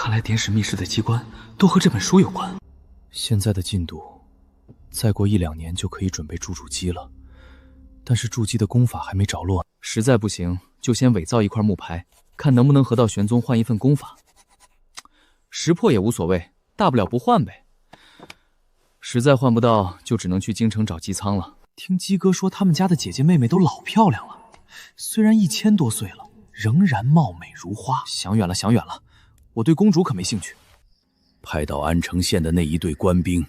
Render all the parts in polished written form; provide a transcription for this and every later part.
看来典史密室的机关都和这本书有关。现在的进度，再过1、2年就可以准备铸主机了，但是铸机的功法还没着落，实在不行就先伪造一块木牌，看能不能和道玄宗换一份功法。识破也无所谓，大不了不换呗。实在换不到，就只能去京城找姬苍了。听鸡哥说，他们家的姐姐妹妹都老漂亮了，虽然1000多岁了，仍然貌美如花。想远了，想远了，我对公主可没兴趣。派到安城县的那一队官兵，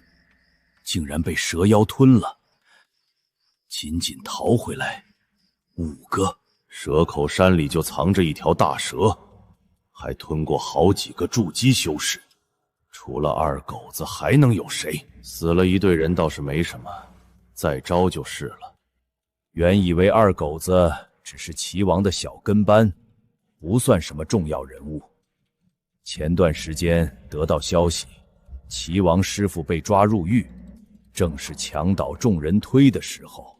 竟然被蛇妖吞了，仅仅逃回来5个。蛇口山里就藏着一条大蛇，还吞过好几个筑基修士。除了二狗子还能有谁？死了一队人倒是没什么，再招就是了。原以为二狗子只是齐王的小跟班，不算什么重要人物。前段时间得到消息，齐王师傅被抓入狱，正是墙倒众人推的时候。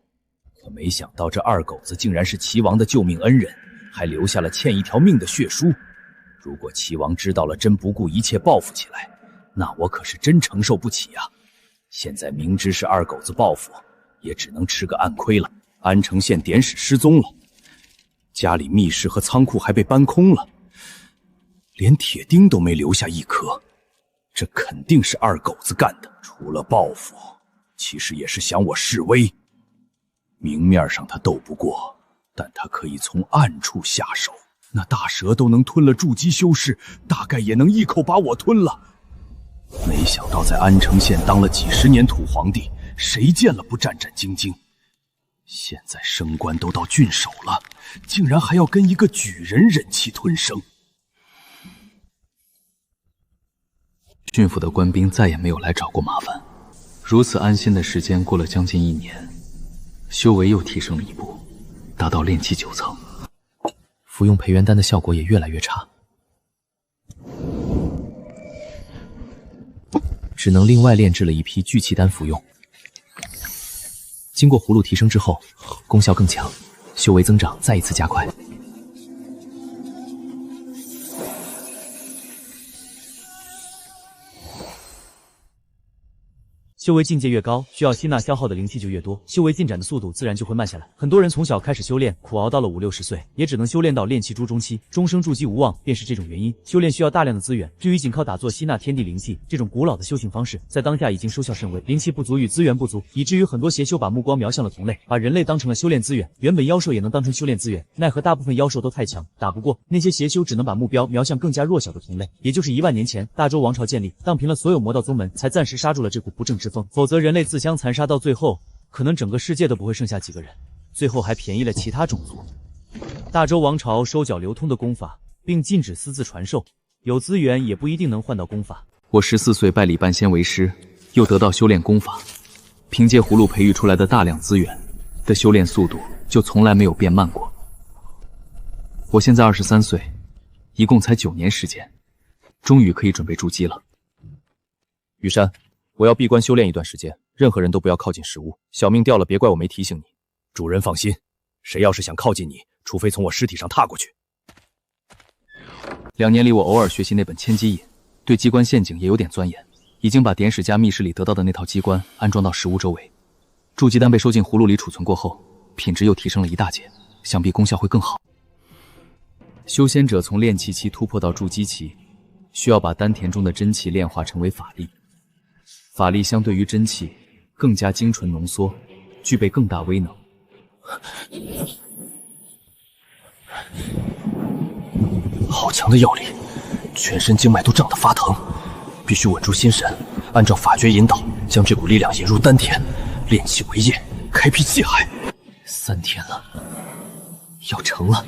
可没想到这二狗子竟然是齐王的救命恩人，还留下了欠一条命的血书。如果齐王知道了，真不顾一切报复起来，那我可是真承受不起啊！现在明知是二狗子报复，也只能吃个暗亏了。安城县典史失踪了，家里密室和仓库还被搬空了，连铁钉都没留下一颗，这肯定是二狗子干的。除了报复，其实也是想我示威。明面上他斗不过，但他可以从暗处下手。那大蛇都能吞了筑基修士，大概也能一口把我吞了。没想到在安城县当了几10年土皇帝，谁见了不战战兢兢？现在升官都到郡守了，竟然还要跟一个举人忍气吞声。郡府的官兵再也没有来找过麻烦。如此安心的时间过了将近1年，修为又提升了一步，达到炼气9层。服用培元丹的效果也越来越差，只能另外炼制了一批聚气丹服用。经过葫芦提升之后，功效更强，修为增长再一次加快。修为境界越高，需要吸纳消耗的灵气就越多，修为进展的速度自然就会慢下来。很多人从小开始修炼，苦熬到了50、60岁，也只能修炼到炼气中期，终生筑基无望，便是这种原因。修炼需要大量的资源，至于仅靠打坐吸纳天地灵气这种古老的修行方式，在当下已经收效甚微，灵气不足与资源不足，以至于很多邪修把目光瞄向了同类，把人类当成了修炼资源。原本妖兽也能当成修炼资源，奈何大部分妖兽都太强，打不过那些邪修，只能把目标瞄向更加弱小的同类。也就是1万年前，大周王朝建立，荡平了所有魔道宗门，才暂时刹住了这股不正之风，否则人类自相残杀到最后，可能整个世界都不会剩下几个人，最后还便宜了其他种族。大周王朝收缴流通的功法，并禁止私自传授，有资源也不一定能换到功法。我14岁拜李半仙为师，又得到修炼功法，凭借葫芦培育出来的大量资源的修炼速度，就从来没有变慢过。我现在23岁，一共才9年时间，终于可以准备筑基了。雨山，我要闭关修炼一段时间，任何人都不要靠近食物，小命掉了别怪我没提醒你。主人放心，谁要是想靠近你，除非从我尸体上踏过去。2年里，我偶尔学习那本千机引，对机关陷阱也有点钻研，已经把典史家密室里得到的那套机关安装到食物周围。筑基丹被收进葫芦里储存过后，品质又提升了一大截，想必功效会更好。修仙者从炼气期突破到筑基期，需要把丹田中的真气炼化成为法力。法力相对于真气更加精纯浓缩，具备更大威能。好强的药力，全身经脉都胀得发疼，必须稳住心神，按照法诀引导，将这股力量引入丹田，炼气为业，开辟气海。3天了，要成了，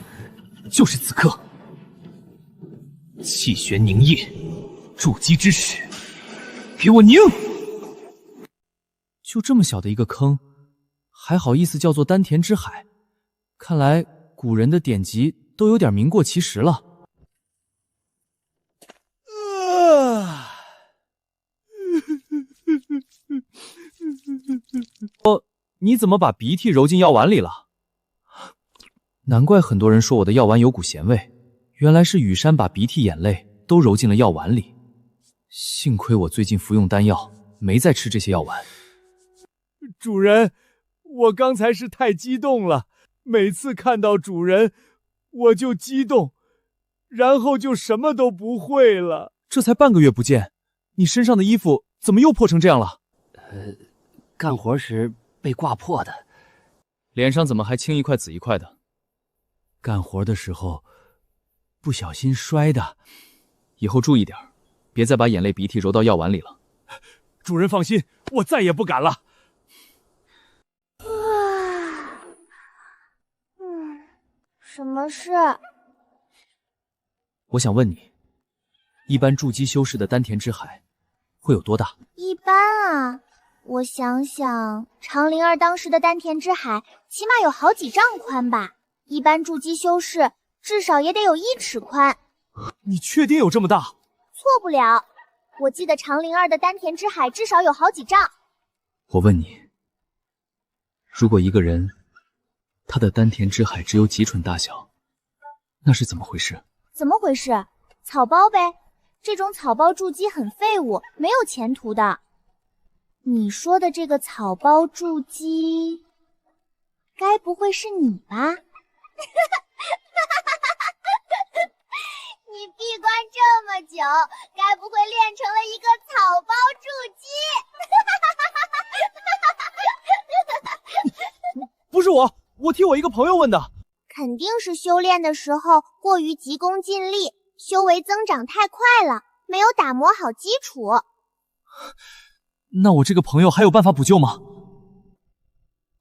就是此刻。气旋凝液，筑基之始，给我凝！就这么小的一个坑，还好意思叫做丹田之海？看来古人的典籍都有点名过其实了。你怎么把鼻涕揉进药丸里了？难怪很多人说我的药丸有股咸味，原来是雨山把鼻涕眼泪都揉进了药丸里。幸亏我最近服用丹药，没再吃这些药丸。主人，我刚才是太激动了，每次看到主人我就激动，然后就什么都不会了。这才半个月不见，你身上的衣服怎么又破成这样了？干活时被挂破的。脸上怎么还青一块紫一块的？干活的时候不小心摔的。以后注意点，别再把眼泪鼻涕揉到药丸里了。主人放心，我再也不敢了。什么事？我想问你，一般筑基修士的丹田之海会有多大？一般啊，我想想，长灵儿当时的丹田之海起码有好几丈宽吧，一般筑基修士至少也得有1尺宽。你确定有这么大？错不了，我记得长灵儿的丹田之海至少有好几丈。我问你，如果一个人他的丹田之海只有几寸大小，那是怎么回事？怎么回事？草包呗，这种草包筑基很废物，没有前途的。你说的这个草包筑基，该不会是你吧？你闭关这么久，该不会练成了一个草包筑基？不是我替我一个朋友问的。肯定是修炼的时候过于急功近利，修为增长太快了，没有打磨好基础。那我这个朋友还有办法补救吗？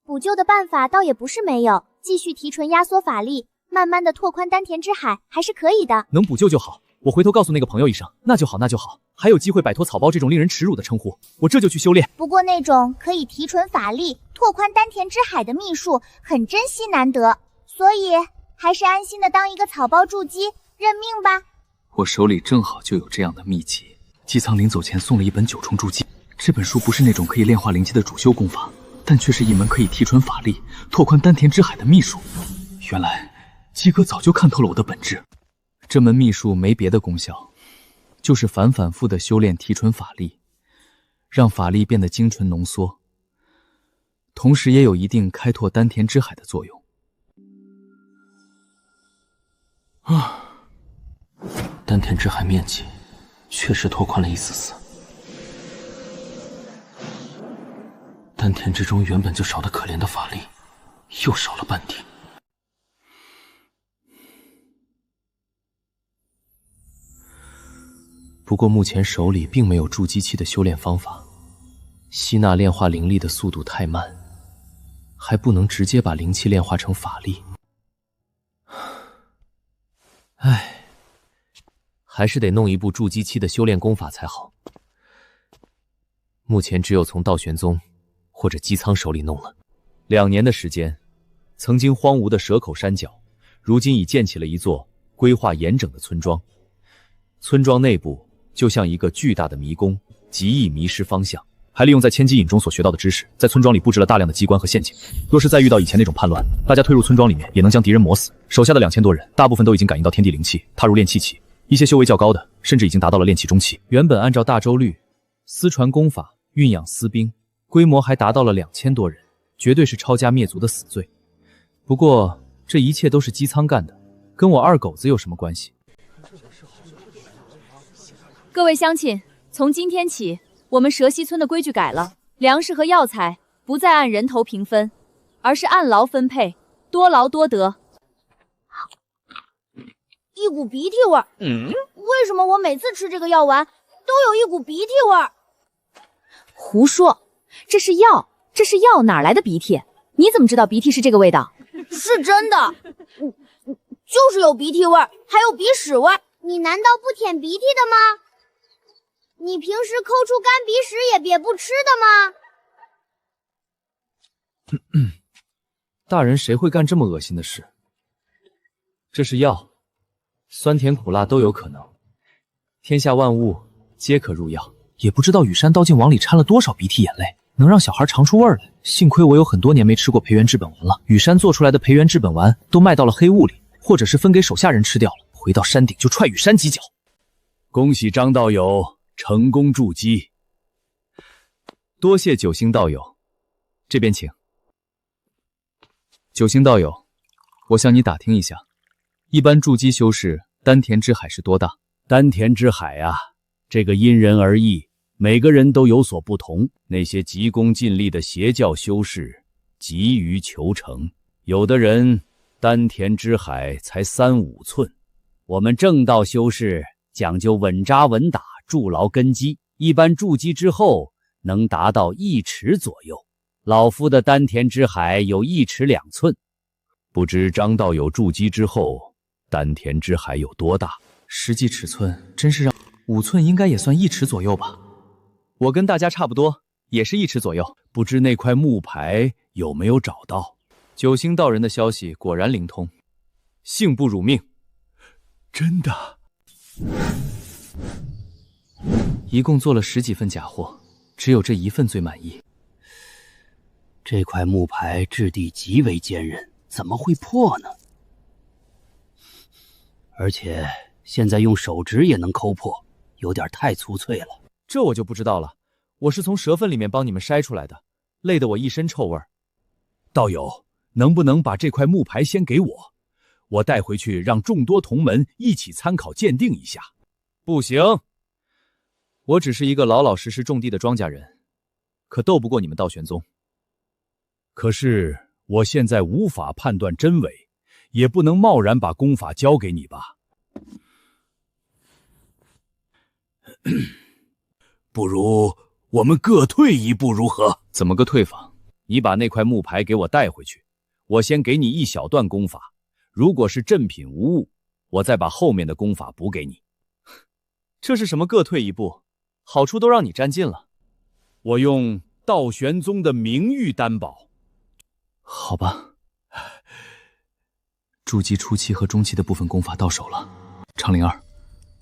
补救的办法倒也不是没有，继续提纯压缩法力，慢慢的拓宽丹田之海还是可以的。能补救就好，我回头告诉那个朋友一声。那就好，那就好，还有机会摆脱草包这种令人耻辱的称呼，我这就去修炼。不过那种可以提纯法力、拓宽丹田之海的秘术很珍惜难得，所以还是安心的当一个草包筑基，认命吧。我手里正好就有这样的秘籍，姬苍临走前送了一本9重筑基。这本书不是那种可以炼化灵气的主修功法，但却是一门可以提纯法力、拓宽丹田之海的秘术。原来姬哥早就看透了我的本质。这门秘术没别的功效，就是反复的修炼提纯法力，让法力变得精纯浓缩，同时也有一定开拓丹田之海的作用。丹田之海面积确实拓宽了一丝丝，丹田之中原本就少得可怜的法力，又少了半点。不过目前手里并没有筑基期的修炼方法，吸纳炼化灵力的速度太慢，还不能直接把灵气炼化成法力。唉，还是得弄一部筑基期的修炼功法才好。目前只有从道玄宗或者姬苍手里弄了。2年的时间，曾经荒芜的蛇口山脚，如今已建起了一座规划严整的村庄。村庄内部就像一个巨大的迷宫，极易迷失方向。还利用在千机引中所学到的知识，在村庄里布置了大量的机关和陷阱。若是再遇到以前那种叛乱，大家推入村庄里面，也能将敌人磨死。手下的2000多人，大部分都已经感应到天地灵气，踏入炼气期。一些修为较高的，甚至已经达到了炼气中期。原本按照大周律，私传功法，运养私兵，规模还达到了2000多人，绝对是抄家灭族的死罪。不过这一切都是姬苍干的，跟我二狗子有什么关系？各位乡亲，从今天起，我们蛇溪村的规矩改了，粮食和药材不再按人头平分，而是按劳分配，多劳多得。一股鼻涕味儿。为什么我每次吃这个药丸都有一股鼻涕味儿？胡说，这是药，这是药，哪来的鼻涕？你怎么知道鼻涕是这个味道？是真的，就是有鼻涕味儿，还有鼻屎味儿。你难道不舔鼻涕的吗？你平时抠出干鼻屎也别不吃的吗？大人谁会干这么恶心的事？这是药，酸甜苦辣都有可能，天下万物皆可入药。也不知道羽山道竟往里掺了多少鼻涕眼泪，能让小孩尝出味儿来。幸亏我有很多年没吃过培元治本丸了，羽山做出来的培元治本丸都卖到了黑雾里，或者是分给手下人吃掉了。回到山顶就踹羽山几脚。恭喜张道友成功筑基。多谢九星道友，这边请。九星道友，我向你打听一下，一般筑基修士丹田之海是多大？丹田之海啊，这个因人而异，每个人都有所不同。那些急功近利的邪教修士急于求成，有的人丹田之海才3-5寸。我们正道修士讲究稳扎稳打，筑牢根基，一般筑基之后能达到1尺左右。老夫的丹田之海有1尺2寸，不知张道友筑基之后丹田之海有多大？实际尺寸真是让5寸应该也算1尺左右吧。我跟大家差不多，也是1尺左右。不知那块木牌有没有找到？九星道人的消息果然灵通，幸不辱命。真的？一共做了10几份假货，只有这1份最满意。这块木牌质地极为坚韧，怎么会破呢？而且现在用手指也能抠破，有点太粗脆了。这我就不知道了，我是从蛇粪里面帮你们筛出来的，累得我一身臭味儿。道友，能不能把这块木牌先给我？我带回去让众多同门一起参考鉴定一下。不行，我只是一个老老实实种地的庄稼人，可斗不过你们道玄宗。可是我现在无法判断真伪，也不能贸然把功法交给你吧。不如我们各退一步如何？怎么个退法？你把那块木牌给我带回去，我先给你一小段功法，如果是正品无误，我再把后面的功法补给你。这是什么各退一步？好处都让你占尽了。我用道玄宗的名誉担保。好吧，筑基初期和中期的部分功法到手了。长灵儿，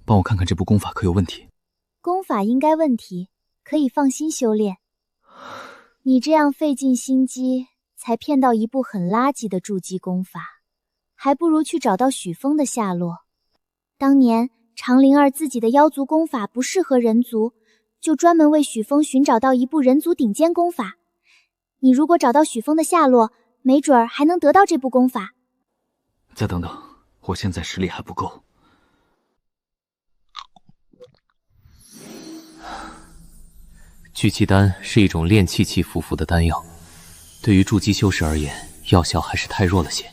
帮我看看这部功法可有问题？功法应该问题，可以放心修炼。你这样费尽心机才骗到一部很垃圾的筑基功法，还不如去找到许峰的下落。当年长灵儿自己的妖族功法不适合人族，就专门为许峰寻找到一部人族顶尖功法。你如果找到许峰的下落，没准儿还能得到这部功法。再等等，我现在实力还不够。聚气丹是一种炼气气符符的丹药，对于筑基修士而言，药效还是太弱了些。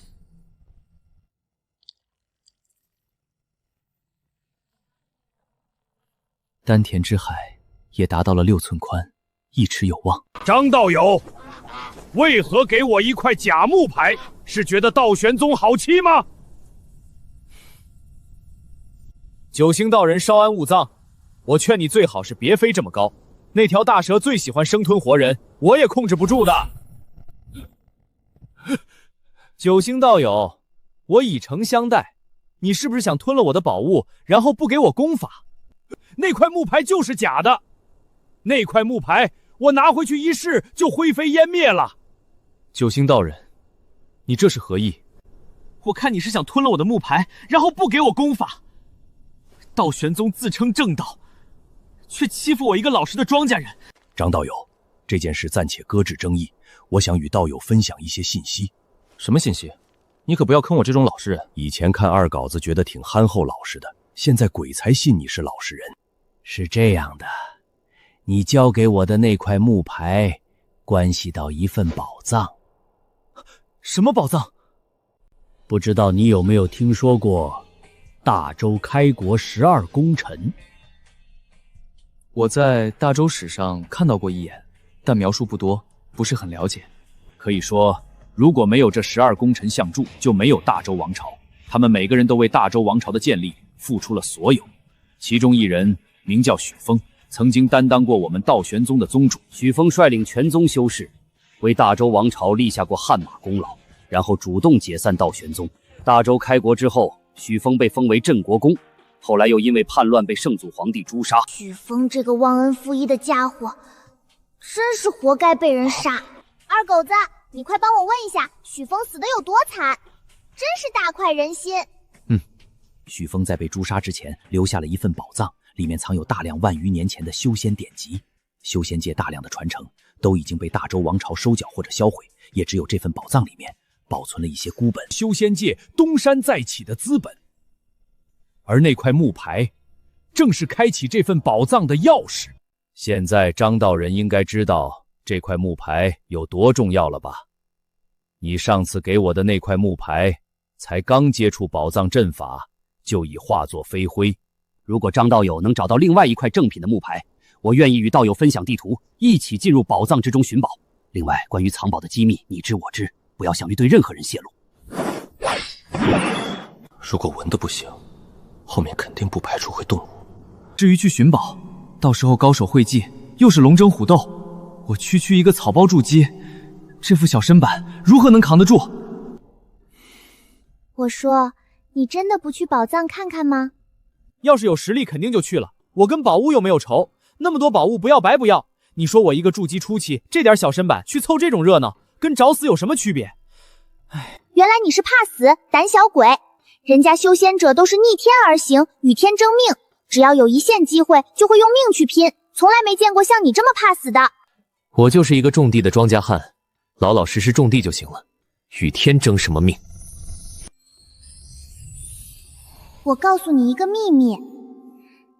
丹田之海也达到了6寸宽，1尺有望。张道友，为何给我一块假木牌？是觉得道玄宗好欺吗？九星道人稍安勿躁，我劝你最好是别飞这么高。那条大蛇最喜欢生吞活人，我也控制不住的。九星道友，我以诚相待，你是不是想吞了我的宝物，然后不给我功法？那块木牌就是假的，那块木牌我拿回去一试就灰飞烟灭了。九星道人，你这是何意？我看你是想吞了我的木牌，然后不给我功法。道玄宗自称正道，却欺负我一个老实的庄稼人。张道友，这件事暂且搁置争议，我想与道友分享一些信息。什么信息？你可不要坑我这种老实人。以前看二稿子觉得挺憨厚老实的，现在鬼才信你是老实人。是这样的，你交给我的那块木牌，关系到一份宝藏。什么宝藏？不知道你有没有听说过大周开国12功臣？我在大周史上看到过一眼，但描述不多，不是很了解。可以说，如果没有这12功臣相助，就没有大周王朝。他们每个人都为大周王朝的建立付出了所有。其中一人名叫许峰，曾经担当过我们道玄宗的宗主。许峰率领全宗修士，为大周王朝立下过汗马功劳，然后主动解散道玄宗。大周开国之后，许峰被封为镇国公，后来又因为叛乱被圣祖皇帝诛杀。许峰这个忘恩负义的家伙，真是活该被人杀。二狗子，你快帮我问一下，许峰死得有多惨？真是大快人心。许峰在被诛杀之前留下了一份宝藏，里面藏有大量万余年前的修仙典籍，修仙界大量的传承都已经被大周王朝收缴或者销毁，也只有这份宝藏里面保存了一些孤本，修仙界东山再起的资本。而那块木牌，正是开启这份宝藏的钥匙。现在张道人应该知道这块木牌有多重要了吧？你上次给我的那块木牌，才刚接触宝藏阵法，就已化作飞灰。如果张道友能找到另外一块正品的木牌，我愿意与道友分享地图，一起进入宝藏之中寻宝。另外，关于藏宝的机密，你知我知，不要想于对任何人泄露。如果闻的不行，后面肯定不排除会动武。至于去寻宝，到时候高手会技，又是龙争虎斗，我区一个草包筑基，这副小身板如何能扛得住？我说，你真的不去宝藏看看吗？要是有实力，肯定就去了。我跟宝物又没有仇，那么多宝物不要白不要。你说我一个筑基初期，这点小身板去凑这种热闹，跟找死有什么区别？唉，原来你是怕死，胆小鬼。人家修仙者都是逆天而行，与天争命，只要有一线机会，就会用命去拼，从来没见过像你这么怕死的。我就是一个种地的庄稼汉，老老实实种地就行了，与天争什么命？我告诉你一个秘密，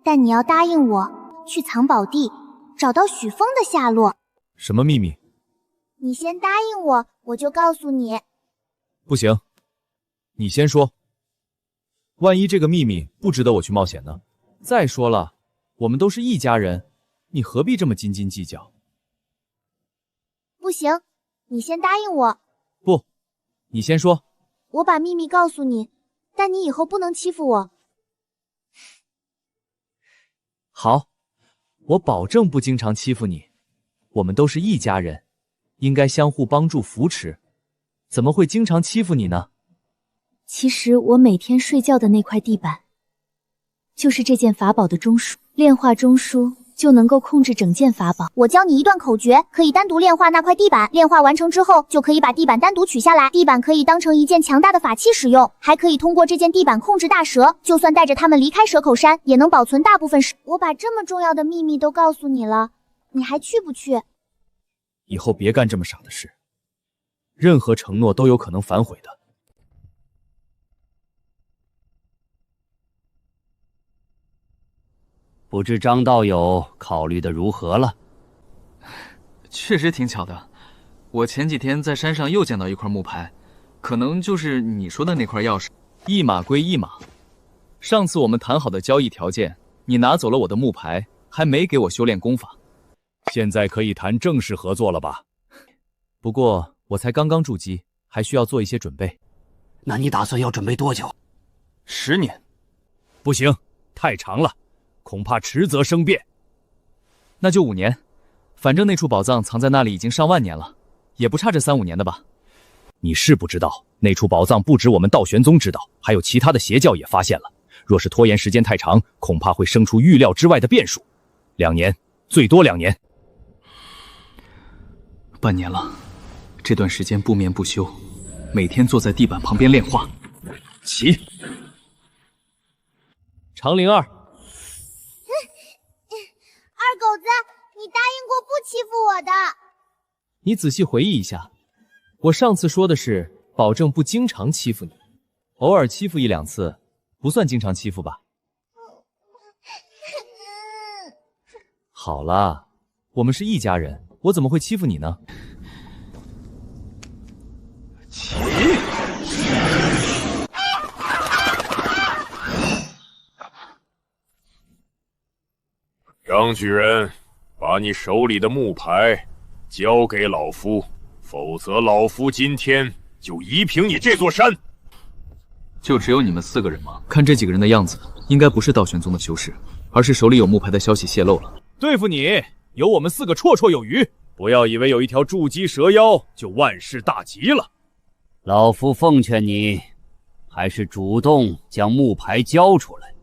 但你要答应我去藏宝地，找到许峰的下落。什么秘密？你先答应我，我就告诉你。不行，你先说。万一这个秘密不值得我去冒险呢？再说了，我们都是一家人，你何必这么斤斤计较？不行，你先答应我。不，你先说。我把秘密告诉你，但你以后不能欺负我。好，我保证不经常欺负你。我们都是一家人，应该相互帮助扶持，怎么会经常欺负你呢？其实我每天睡觉的那块地板，就是这件法宝的中枢，炼化中枢就能够控制整件法宝。我教你一段口诀，可以单独炼化那块地板，炼化完成之后，就可以把地板单独取下来。地板可以当成一件强大的法器使用，还可以通过这件地板控制大蛇，就算带着他们离开蛇口山，也能保存大部分时。我把这么重要的秘密都告诉你了，你还去不去？以后别干这么傻的事，任何承诺都有可能反悔的。不知张道友考虑的如何了？确实挺巧的，我前几天在山上又见到一块木牌，可能就是你说的那块钥匙。一码归一码，上次我们谈好的交易条件，你拿走了我的木牌，还没给我修炼功法。现在可以谈正式合作了吧？不过我才刚刚筑基，还需要做一些准备。那你打算要准备多久？10年。不行，太长了，恐怕迟则生变。那就5年，反正那处宝藏藏在那里已经上万年了，也不差这3、5年的吧。你是不知道，那处宝藏不止我们道玄宗知道，还有其他的邪教也发现了。若是拖延时间太长，恐怕会生出预料之外的变数。2年，最多2年。半年了，这段时间不眠不休，每天坐在地板旁边炼化。起！长灵儿，二狗子，你答应过不欺负我的。你仔细回忆一下，我上次说的是保证不经常欺负你，偶尔欺负1、2次，不算经常欺负吧？好啦，我们是一家人，我怎么会欺负你呢？起！张举人，把你手里的木牌交给老夫，否则老夫今天就夷平你这座山。就只有你们4个人吗？看这几个人的样子，应该不是道玄宗的修士，而是手里有木牌的消息泄露了。对付你，有我们4个绰绰有余。不要以为有一条筑基蛇妖就万事大吉了。老夫奉劝你，还是主动将木牌交出来。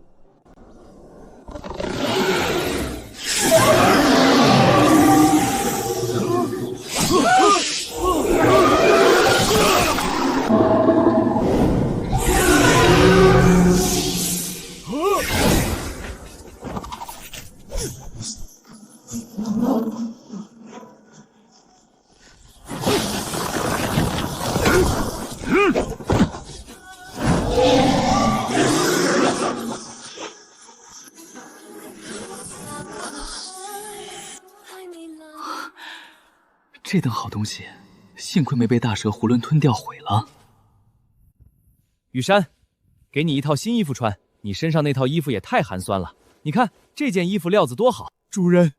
这等好东西，幸亏没被大蛇囫囵吞掉毁了。雨山，给你一套新衣服穿，你身上那套衣服也太寒酸了。你看这件衣服料子多好。主人，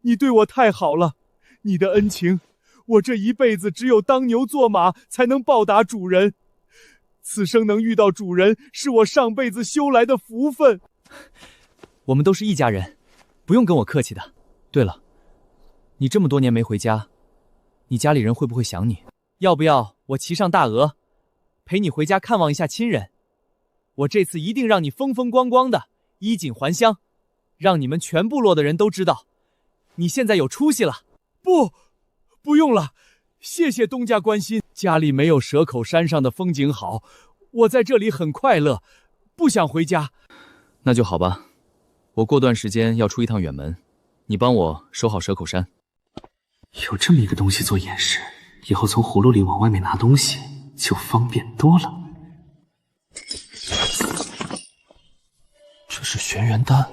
你对我太好了，你的恩情，我这一辈子只有当牛做马才能报答主人。此生能遇到主人，是我上辈子修来的福分。我们都是一家人，不用跟我客气的。对了，你这么多年没回家，你家里人会不会想你？要不要我骑上大鹅，陪你回家看望一下亲人？我这次一定让你风风光光的，衣锦还乡，让你们全部落的人都知道，你现在有出息了。不用了，谢谢东家关心。家里没有蛇口山上的风景好，我在这里很快乐，不想回家。那就好吧，我过段时间要出一趟远门，你帮我守好蛇口山。有这么一个东西做掩饰，以后从葫芦里往外面拿东西就方便多了。这是玄元丹。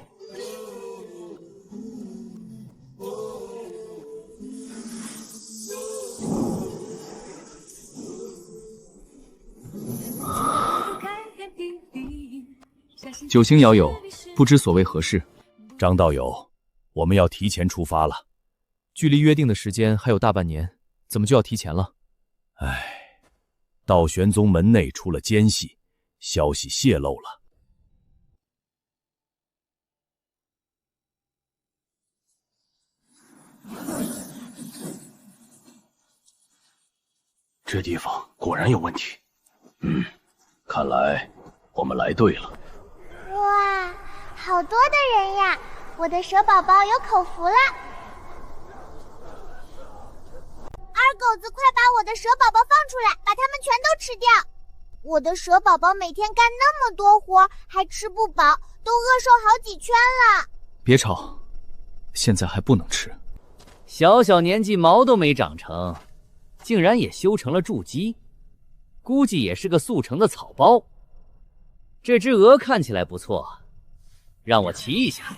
九星遥友，不知所谓何事？张道友，我们要提前出发了。距离约定的时间还有大半年，怎么就要提前了？唉，道玄宗门内出了奸细，消息泄露了。这地方果然有问题。看来我们来对了。哇，好多的人呀！我的蛇宝宝有口福了。二狗子，快把我的蛇宝宝放出来，把它们全都吃掉！我的蛇宝宝每天干那么多活，还吃不饱，都饿瘦好几圈了。别吵，现在还不能吃。小小年纪毛都没长成，竟然也修成了筑基，估计也是个速成的草包。这只鹅看起来不错，让我骑一下。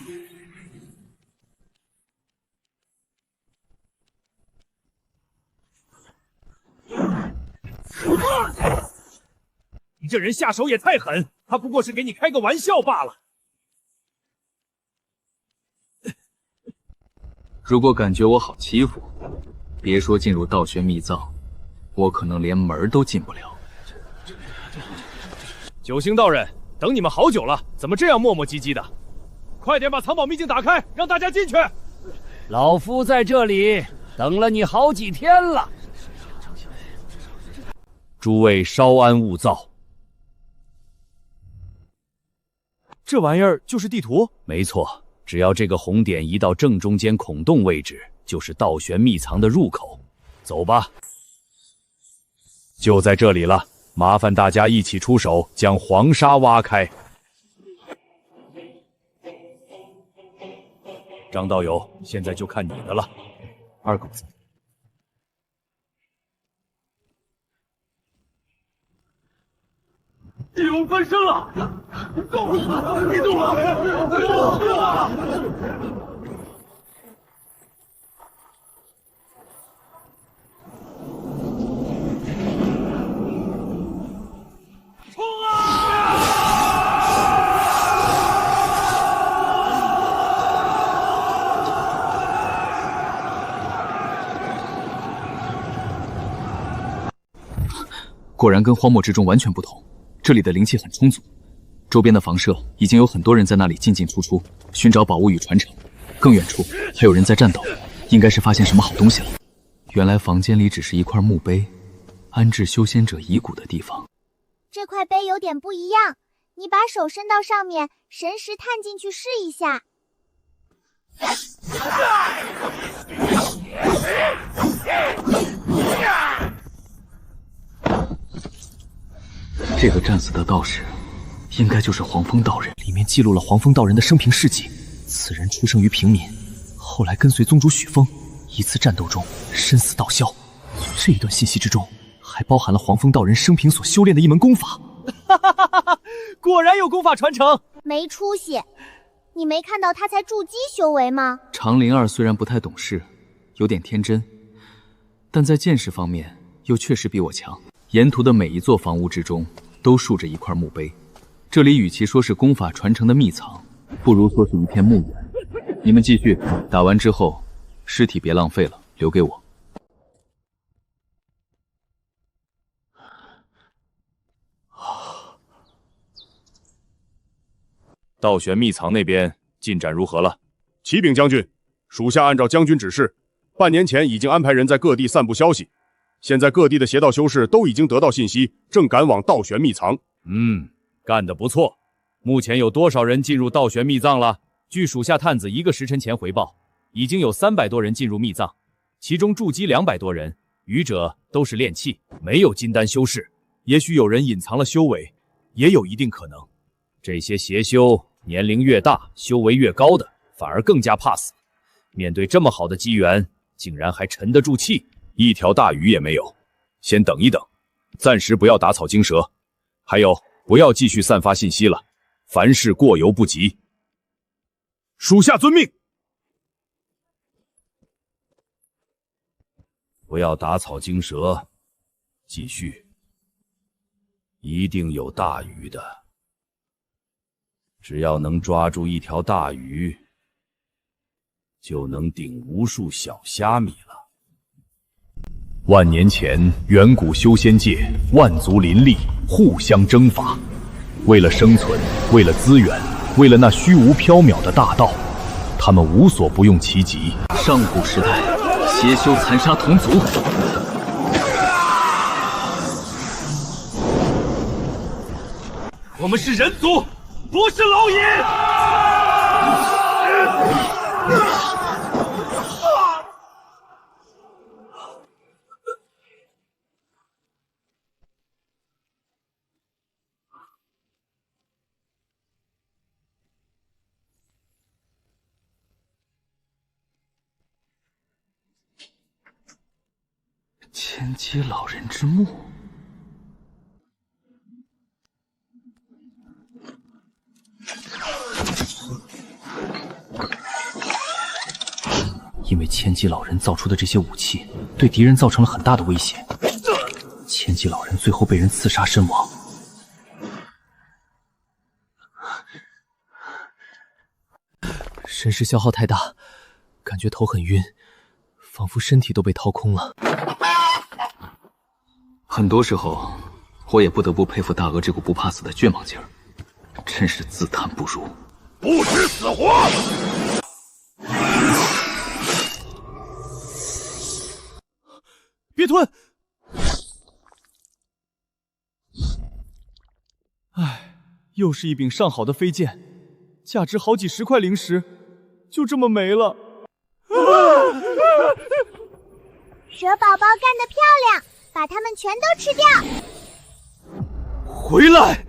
你这人下手也太狠，他不过是给你开个玩笑罢了。如果感觉我好欺负，别说进入道玄秘藏，我可能连门都进不了。九星道人，等你们好久了，怎么这样磨磨唧唧的？快点把藏宝秘境打开，让大家进去！老夫在这里等了你好几天了。诸位稍安勿躁。这玩意儿就是地图？没错，只要这个红点移到正中间孔洞位置，就是道玄秘藏的入口。走吧，就在这里了。麻烦大家一起出手，将黄沙挖开。张道友，现在就看你的了。二狗子，地龙翻身了！动了！别动了！果然跟荒漠之中完全不同，这里的灵气很充足，周边的房舍已经有很多人在那里进进出出，寻找宝物与传承。更远处还有人在战斗，应该是发现什么好东西了。原来房间里只是一块墓碑，安置修仙者遗骨的地方。这块碑有点不一样，你把手伸到上面，神识探进去试一下。这个战死的道士，应该就是黄风道人。里面记录了黄风道人的生平事迹。此人出生于平民，后来跟随宗主许峰，一次战斗中身死道消。这一段信息之中，还还包含了黄风道人生平所修炼的一门功法。哈哈哈哈！果然有功法传承。没出息，你没看到他才筑基修为吗？长灵儿虽然不太懂事，有点天真，但在见识方面又确实比我强。沿途的每一座房屋之中都竖着一块墓碑，这里与其说是功法传承的秘藏，不如说是一片墓园。你们继续，打完之后，尸体别浪费了，留给我。道玄秘藏那边进展如何了？启禀将军，属下按照将军指示，半年前已经安排人在各地散布消息，现在各地的邪道修士都已经得到信息，正赶往道玄秘藏。干得不错。目前有多少人进入道玄秘藏了？据属下探子1个时辰前回报，已经有300多人进入秘藏，其中筑基200多人，余者都是炼器，没有金丹修士。也许有人隐藏了修为，也有一定可能。这些邪修年龄越大，修为越高的，反而更加怕死。面对这么好的机缘，竟然还沉得住气，一条大鱼也没有。先等一等，暂时不要打草惊蛇。还有，不要继续散发信息了，凡事过犹不及。属下遵命。不要打草惊蛇，继续。一定有大鱼的。只要能抓住一条大鱼，就能顶无数小虾米了。万年前，远古修仙界万族林立，互相征伐，为了生存，为了资源，为了那虚无缥缈的大道，他们无所不用其极。上古时代，邪修残杀同族。我们是人族，不是蝼蚁！千机老人之墓。因为千机老人造出的这些武器，对敌人造成了很大的威胁。千机老人最后被人刺杀身亡。神识消耗太大，感觉头很晕，仿佛身体都被掏空了。很多时候，我也不得不佩服大鹅这股不怕死的倔莽劲儿，真是自叹不如。不知死活！别吞！唉，又是一柄上好的飞剑，价值好几10块灵石，就这么没了。蛇宝宝干得漂亮，把它们全都吃掉！回来！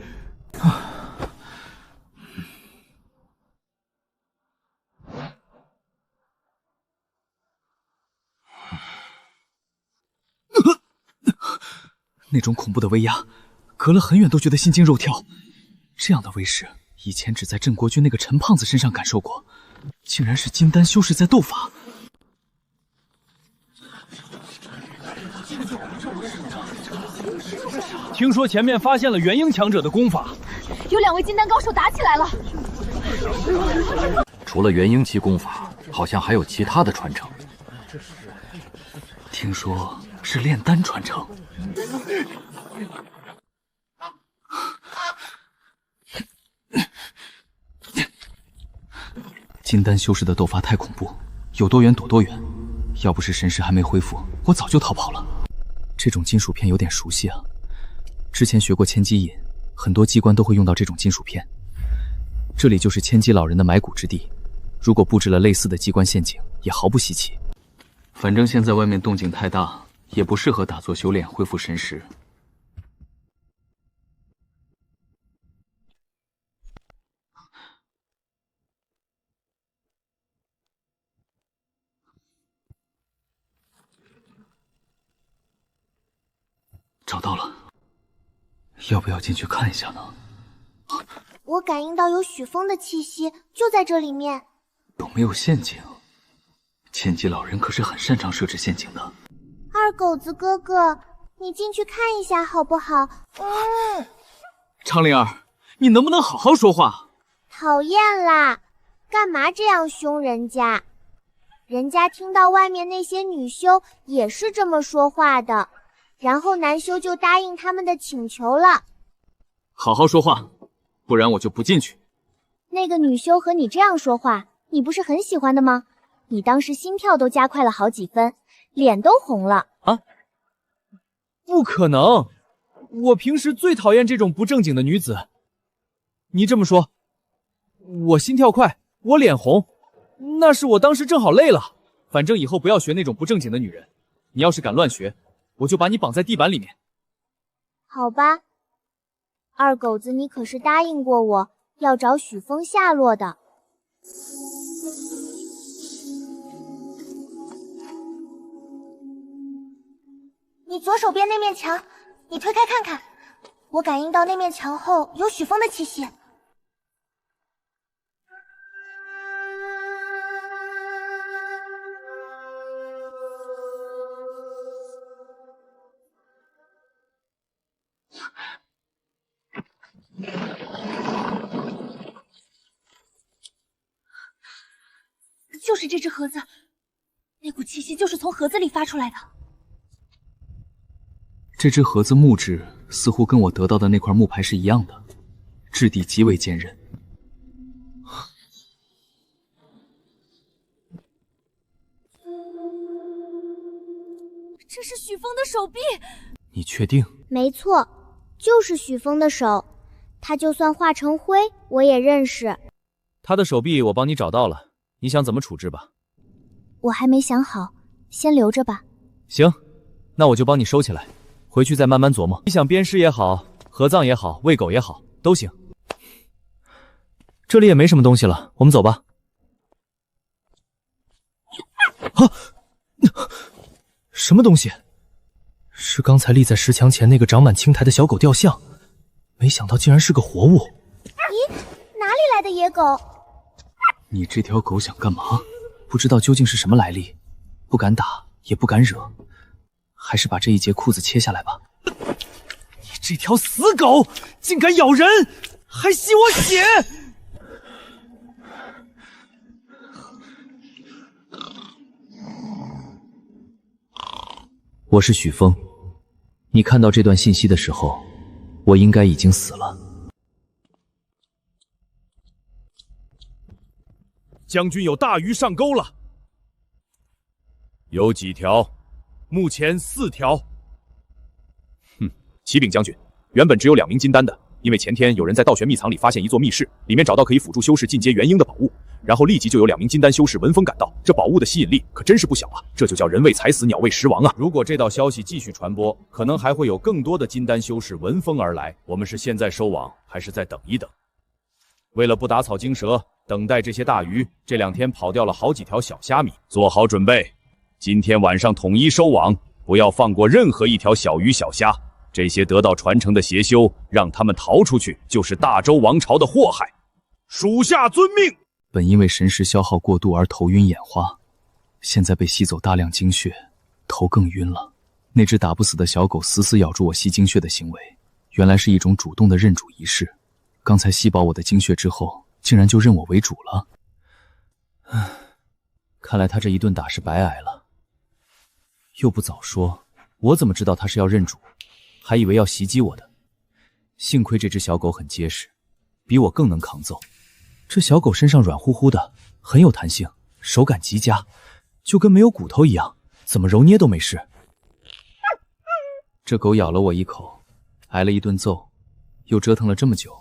那种恐怖的威压，隔了很远都觉得心惊肉跳。这样的威势，以前只在镇国君那个陈胖子身上感受过，竟然是金丹修士在斗法。听说前面发现了元婴强者的功法，有2位金丹高手打起来了。除了元婴期功法，好像还有其他的传承。听说是炼丹传承。金丹修士的斗法太恐怖，有多远躲多远。要不是神识还没恢复，我早就逃跑了。这种金属片有点熟悉啊，之前学过千机引，很多机关都会用到这种金属片。这里就是千机老人的埋骨之地，如果布置了类似的机关陷阱，也毫不稀奇。反正现在外面动静太大，也不适合打坐修炼恢复神识。要不要进去看一下呢？我感应到有许风的气息，就在这里面。有没有陷阱？千机老人可是很擅长设置陷阱的。二狗子哥哥，你进去看一下好不好？长灵儿，你能不能好好说话？讨厌啦，干嘛这样凶人家？人家听到外面那些女修也是这么说话的，然后男修就答应他们的请求了。好好说话，不然我就不进去。那个女修和你这样说话，你不是很喜欢的吗？你当时心跳都加快了好几分，脸都红了。啊？不可能！我平时最讨厌这种不正经的女子。你这么说，我心跳快，我脸红，那是我当时正好累了。反正以后不要学那种不正经的女人。你要是敢乱学，我就把你绑在地板里面。好吧，二狗子，你可是答应过我要找许风下落的。你左手边那面墙，你推开看看，我感应到那面墙后有许风的气息。就是这只盒子，那股气息就是从盒子里发出来的。这只盒子木质似乎跟我得到的那块木牌是一样的，质地极为坚韧。这是许风的手臂。你确定？没错，就是许风的手，他就算化成灰，我也认识。他的手臂我帮你找到了，你想怎么处置吧？我还没想好，先留着吧。行，那我就帮你收起来。回去再慢慢琢磨。你想鞭尸也好，合葬也好，喂狗也好，都行。这里也没什么东西了，我们走吧。啊！什么东西？是刚才立在石墙前那个长满青苔的小狗雕像，没想到竟然是个活物。咦，哪里来的野狗？你这条狗想干嘛？不知道究竟是什么来历，不敢打，也不敢惹。还是把这一截裤子切下来吧。你这条死狗，竟敢咬人，还吸我血！我是许风，你看到这段信息的时候，我应该已经死了。将军有大鱼上钩了，有几条？目前4条。启禀将军，原本只有2名金丹的，因为前天有人在道玄秘藏里发现一座密室，里面找到可以辅助修士进阶元婴的宝物，然后立即就有2名金丹修士闻风赶到，这宝物的吸引力可真是不小啊！这就叫人为财死，鸟为食亡啊！如果这道消息继续传播，可能还会有更多的金丹修士闻风而来。我们是现在收网，还是再等一等？为了不打草惊蛇，等待这些大鱼，这2天跑掉了好几条小虾米。做好准备，今天晚上统一收网，不要放过任何一条小鱼小虾。这些得到传承的邪修，让他们逃出去，就是大周王朝的祸害。属下遵命。本因为神识消耗过度而头晕眼花，现在被吸走大量精血，头更晕了。那只打不死的小狗死死咬住我吸精血的行为，原来是一种主动的认主仪式。刚才吸饱我的精血之后，竟然就认我为主了。唉，看来他这一顿打是白挨了。又不早说，我怎么知道他是要认主？还以为要袭击我的。幸亏这只小狗很结实，比我更能扛揍。这小狗身上软乎乎的，很有弹性，手感极佳，就跟没有骨头一样，怎么揉捏都没事。这狗咬了我一口，挨了一顿揍，又折腾了这么久，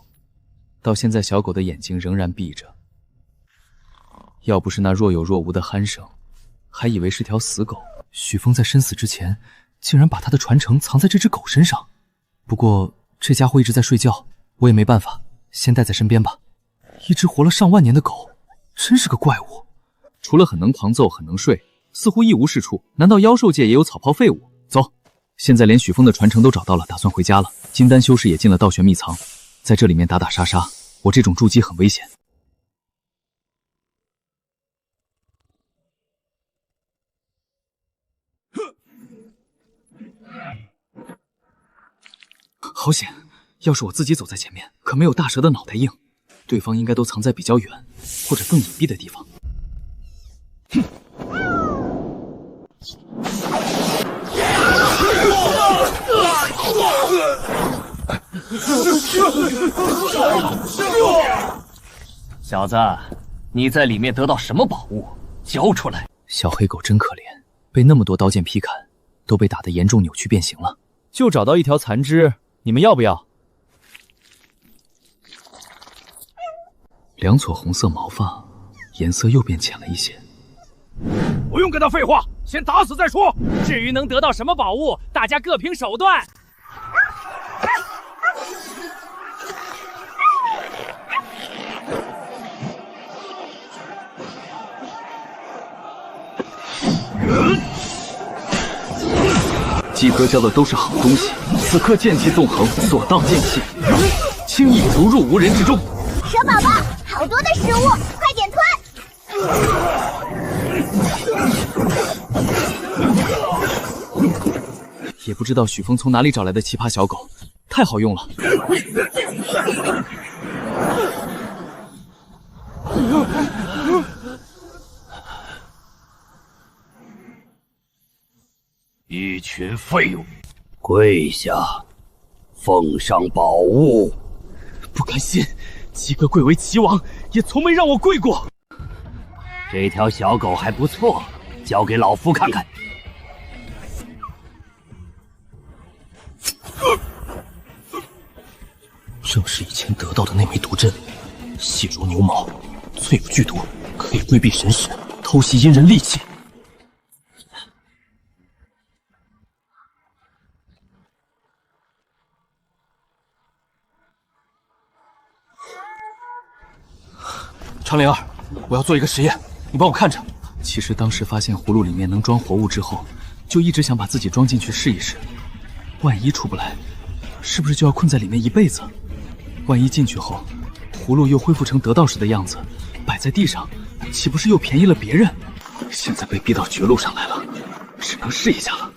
到现在小狗的眼睛仍然闭着。要不是那若有若无的鼾声，还以为是条死狗。许峰在身死之前竟然把他的传承藏在这只狗身上。不过这家伙一直在睡觉，我也没办法，先带在身边吧。一只活了上万年的狗，真是个怪物。除了很能狂揍，很能睡，似乎一无是处。难道妖兽界也有草炮废物？走，现在连许峰的传承都找到了，打算回家了。金丹修士也进了道玄秘藏，在这里面打打杀杀，我这种筑基很危险。好险！要是我自己走在前面，可没有大蛇的脑袋硬。对方应该都藏在比较远或者更隐蔽的地方。哼！小子，你在里面得到什么宝物？交出来！小黑狗真可怜，被那么多刀剑劈砍，都被打得严重扭曲变形了。就找到一条残肢，你们要不要？2撮红色毛发，颜色又变浅了一些。不用跟他废话，先打死再说。至于能得到什么宝物，大家各凭手段。鸡哥教的都是好东西，此刻剑气纵横，所到剑气，轻易如入无人之中。蛇宝宝，好多的食物，快点吞！也不知道许峰从哪里找来的奇葩小狗，太好用了。一群废物，跪下，奉上宝物！不甘心，鸡哥贵为齐王，也从没让我跪过。这条小狗还不错，交给老夫看看。正是以前得到的那枚毒针，细如牛毛，最有剧毒，可以规避神识，偷袭阴人利器。长灵儿，我要做一个实验，你帮我看着。其实当时发现葫芦里面能装活物之后，就一直想把自己装进去试一试。万一出不来，是不是就要困在里面一辈子？万一进去后，葫芦又恢复成得道时的样子，摆在地上，岂不是又便宜了别人？现在被逼到绝路上来了，只能试一下了。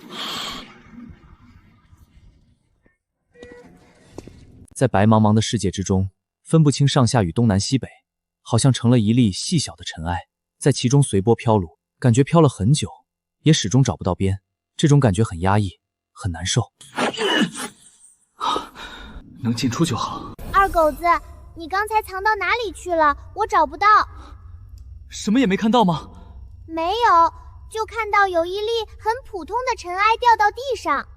在白茫茫的世界之中，分不清上下与东南西北，好像成了一粒细小的尘埃，在其中随波飘露，感觉飘了很久，也始终找不到边。这种感觉很压抑，很难受。能进出就好。二狗子，你刚才藏到哪里去了？我找不到。什么也没看到吗？没有，就看到有一粒很普通的尘埃掉到地上。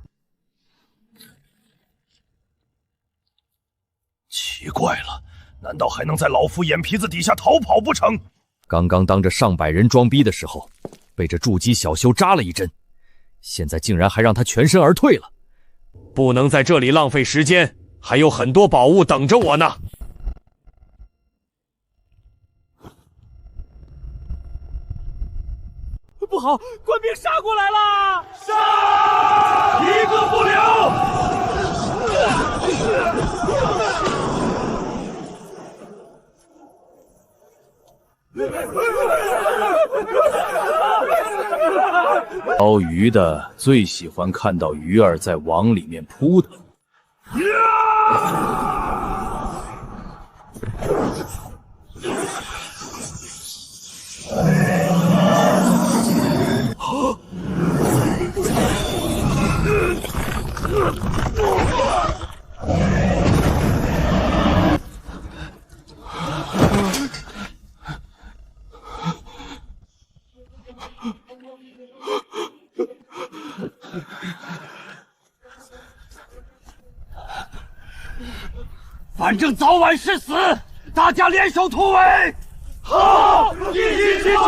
奇怪了，难道还能在老夫眼皮子底下逃跑不成？刚刚当着上百人装逼的时候，被这筑基小修扎了一针，现在竟然还让他全身而退了。不能在这里浪费时间，还有很多宝物等着我呢。不好，官兵杀过来了！杀！一个不留！捞鱼的最喜欢看到鱼儿在网里面扑腾。反正早晚是死，大家联手突围！好，一起进攻！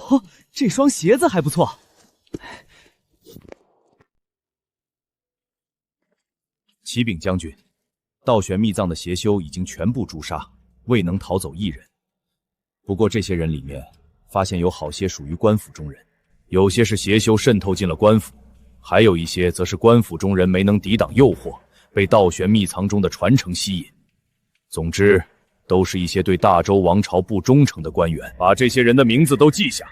哦，这双鞋子还不错。启禀将军，倒悬秘藏的邪修已经全部诛杀，未能逃走一人。不过这些人里面，发现有好些属于官府中人，有些是邪修渗透进了官府，还有一些则是官府中人没能抵挡诱惑，被倒悬秘藏中的传承吸引。总之，都是一些对大周王朝不忠诚的官员。把这些人的名字都记下，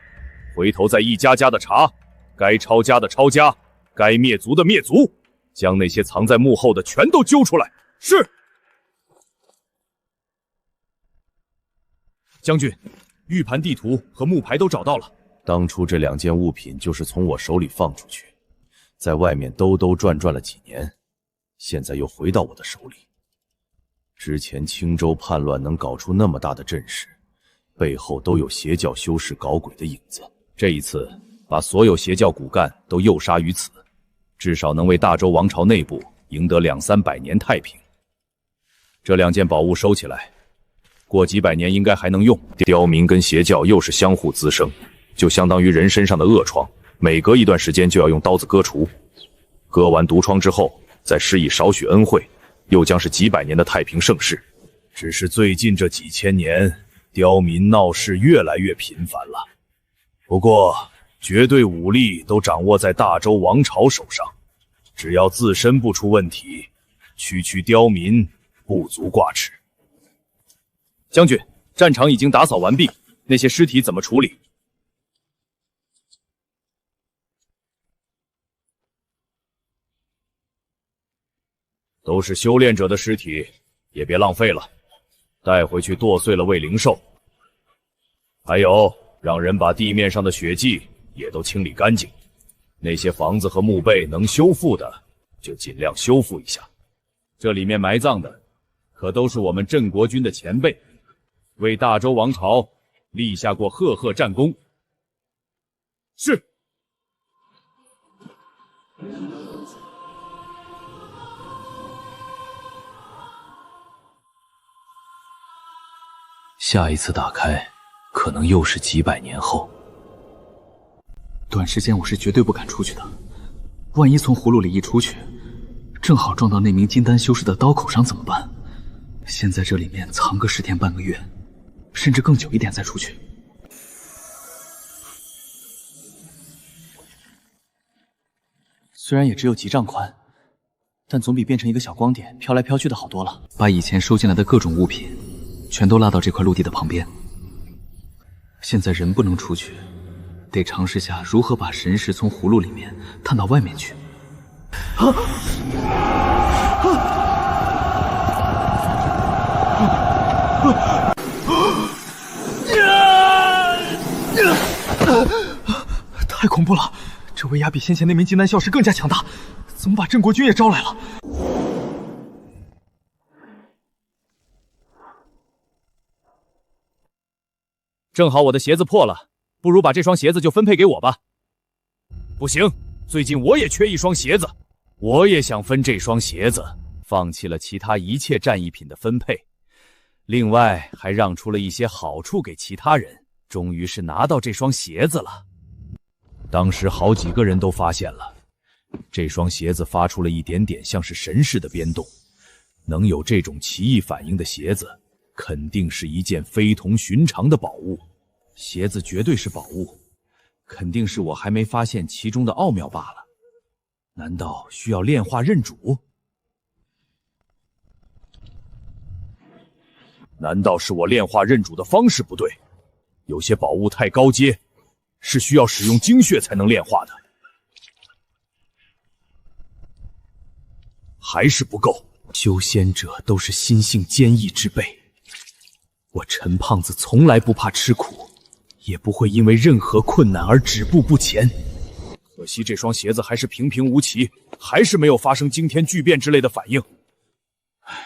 回头再一家家的查，该抄家的抄家，该灭族的灭族，将那些藏在幕后的全都揪出来。是。将军，玉盘地图和木牌都找到了。当初这2件物品就是从我手里放出去，在外面兜兜转转了几年，现在又回到我的手里。之前青州叛乱能搞出那么大的阵势，背后都有邪教修士搞鬼的影子。这一次把所有邪教骨干都诱杀于此，至少能为大周王朝内部赢得200-300年太平。这2件宝物收起来，过几百年应该还能用。刁民跟邪教又是相互滋生，就相当于人身上的恶疮，每隔一段时间就要用刀子割除。割完毒疮之后，再施以少许恩惠，又将是几百年的太平盛世。只是最近这几千年，刁民闹事越来越频繁了。不过，绝对武力都掌握在大周王朝手上，只要自身不出问题，区刁民不足挂齿。将军，战场已经打扫完毕，那些尸体怎么处理？都是修炼者的尸体，也别浪费了，带回去剁碎了喂灵兽。还有，让人把地面上的血迹也都清理干净，那些房子和墓碑能修复的，就尽量修复一下。这里面埋葬的，可都是我们镇国军的前辈，为大周王朝立下过赫赫战功。是。下一次打开，可能又是几百年后。短时间我是绝对不敢出去的，万一从葫芦里一出去，正好撞到那名金丹修士的刀口上怎么办？先在这里面藏个10天半个月，甚至更久一点再出去。虽然也只有几丈宽，但总比变成一个小光点飘来飘去的好多了。把以前收进来的各种物品全都拉到这块陆地的旁边。现在人不能出去，得尝试下如何把神识从葫芦里面探到外面去。太恐怖了！这威压比先前那名金丹校士更加强大，怎么把镇国军也招来了？正好我的鞋子破了，不如把这双鞋子就分配给我吧。不行，最近我也缺一双鞋子，我也想分这双鞋子，放弃了其他一切战利品的分配，另外还让出了一些好处给其他人，终于是拿到这双鞋子了。当时好几个人都发现了，这双鞋子发出了一点点像是神识的biến动，能有这种奇异反应的鞋子，肯定是一件非同寻常的宝物。鞋子绝对是宝物，肯定是我还没发现其中的奥妙罢了。难道需要炼化认主？难道是我炼化认主的方式不对？有些宝物太高阶，是需要使用精血才能炼化的，还是不够。修仙者都是心性坚毅之辈，我陈胖子从来不怕吃苦，也不会因为任何困难而止步不前。可惜这双鞋子还是平平无奇，还是没有发生惊天巨变之类的反应。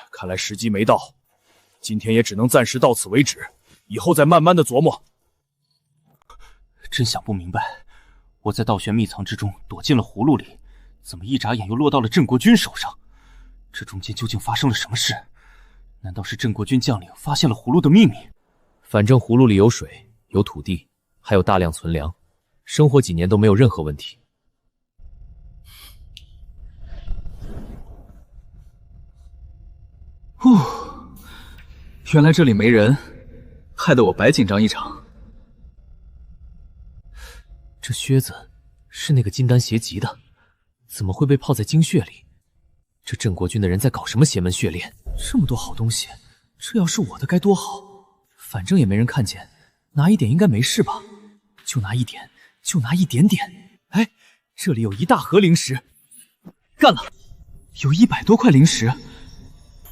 看来时机没到，今天也只能暂时到此为止，以后再慢慢的琢磨。真想不明白，我在倒悬秘藏之中躲进了葫芦里，怎么一眨眼又落到了镇国军手上？这中间究竟发生了什么事？难道是镇国军将领发现了葫芦的秘密？反正葫芦里有水，有土地，还有大量存粮，生活几年都没有任何问题。原来这里没人，害得我白紧张一场。这靴子是那个金丹邪疾的，怎么会被泡在精血里？这镇国军的人在搞什么邪门血炼？这么多好东西，这要是我的该多好！反正也没人看见，拿一点应该没事吧？就拿一点，就拿一点点。哎，这里有一大盒灵石，干了！有100多块灵石，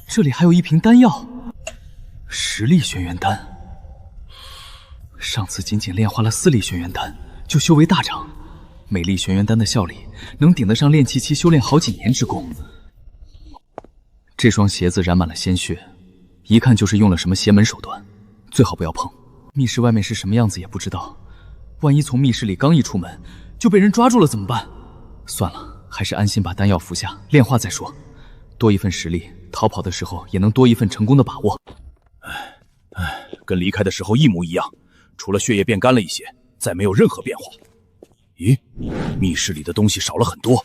这里还有一瓶丹药，10粒轩辕丹。上次仅仅炼化了4粒轩辕丹，就修为大涨，每粒轩辕丹的效力能顶得上炼气期修炼好几年之功。这双鞋子染满了鲜血，一看就是用了什么邪门手段，最好不要碰。密室外面是什么样子也不知道，万一从密室里刚一出门就被人抓住了怎么办？算了，还是安心把丹药服下，炼化再说。多一份实力，逃跑的时候也能多一份成功的把握。跟离开的时候一模一样，除了血液变干了一些，再没有任何变化。咦，密室里的东西少了很多。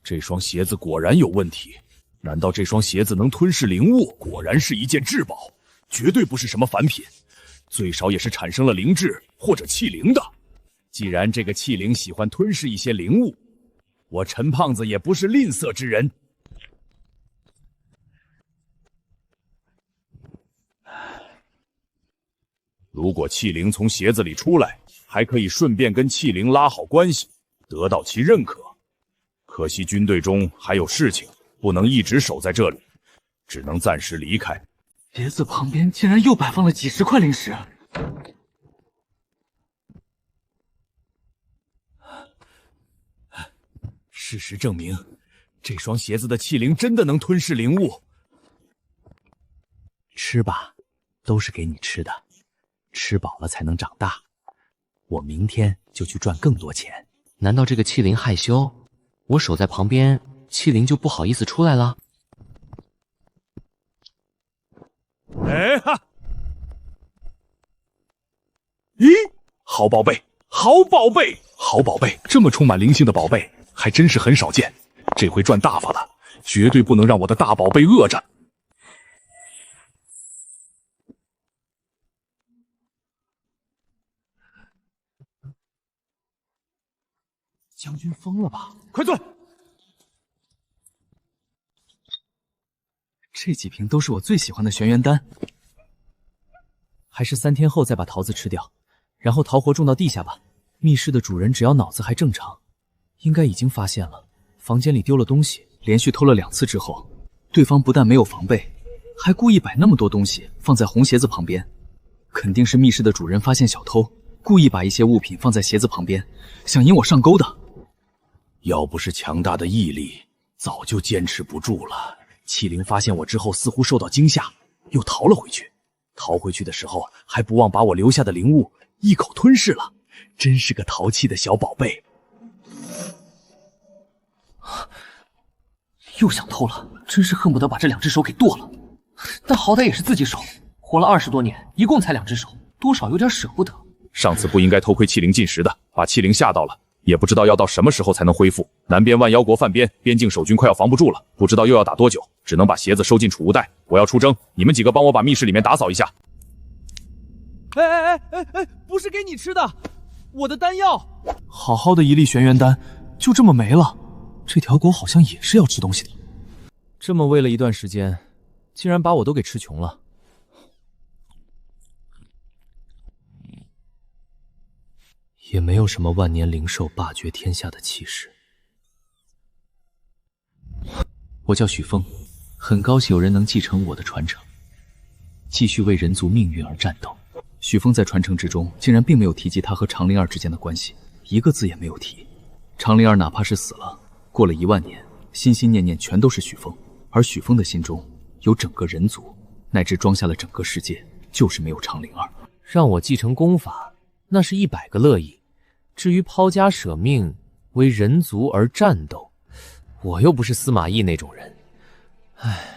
这双鞋子果然有问题。难道这双鞋子能吞噬灵物？果然是一件至宝，绝对不是什么凡品，最少也是产生了灵智或者气灵的。既然这个气灵喜欢吞噬一些灵物，我陈胖子也不是吝啬之人。如果气灵从鞋子里出来，还可以顺便跟气灵拉好关系，得到其认可。可惜军队中还有事情，不能一直守在这里，只能暂时离开。鞋子旁边竟然又摆放了几10块灵石。事实证明，这双鞋子的气灵真的能吞噬灵物。吃吧，都是给你吃的，吃饱了才能长大。我明天就去赚更多钱。难道这个气灵害羞？我守在旁边，气灵就不好意思出来了？哎哈！咦，好宝贝，好宝贝，好宝贝！这么充满灵性的宝贝，还真是很少见。这回赚大发了，绝对不能让我的大宝贝饿着。将军疯了吧？快坐！这几瓶都是我最喜欢的玄元丹，还是3天后再把桃子吃掉，然后桃核种到地下吧。密室的主人只要脑子还正常，应该已经发现了房间里丢了东西。连续偷了2次之后，对方不但没有防备，还故意摆那么多东西放在红鞋子旁边，肯定是密室的主人发现小偷，故意把一些物品放在鞋子旁边，想引我上钩的。要不是强大的毅力，早就坚持不住了。气灵发现我之后，似乎受到惊吓，又逃了回去。逃回去的时候，还不忘把我留下的灵物一口吞噬了，真是个淘气的小宝贝。又想偷了，真是恨不得把这2只手给剁了。但好歹也是自己手，活了20多年，一共才2只手，多少有点舍不得。上次不应该偷窥气灵进食的，把气灵吓到了，也不知道要到什么时候才能恢复。南边万妖国犯边，边境守军快要防不住了，不知道又要打多久，只能把鞋子收进储物袋。我要出征，你们几个帮我把密室里面打扫一下。哎，不是给你吃的，我的丹药。好好的一粒玄元丹，就这么没了。这条狗好像也是要吃东西的。这么喂了一段时间，竟然把我都给吃穷了。也没有什么万年灵兽霸绝天下的气势。我叫许峰，很高兴有人能继承我的传承，继续为人族命运而战斗。许峰在传承之中竟然并没有提及他和长灵儿之间的关系，一个字也没有提。长灵儿哪怕是死了，过了1万年，心心念念全都是许峰，而许峰的心中有整个人族，乃至装下了整个世界，就是没有长灵儿。让我继承功法，那是100个乐意。至于抛家舍命为人族而战斗，我又不是司马懿那种人。唉。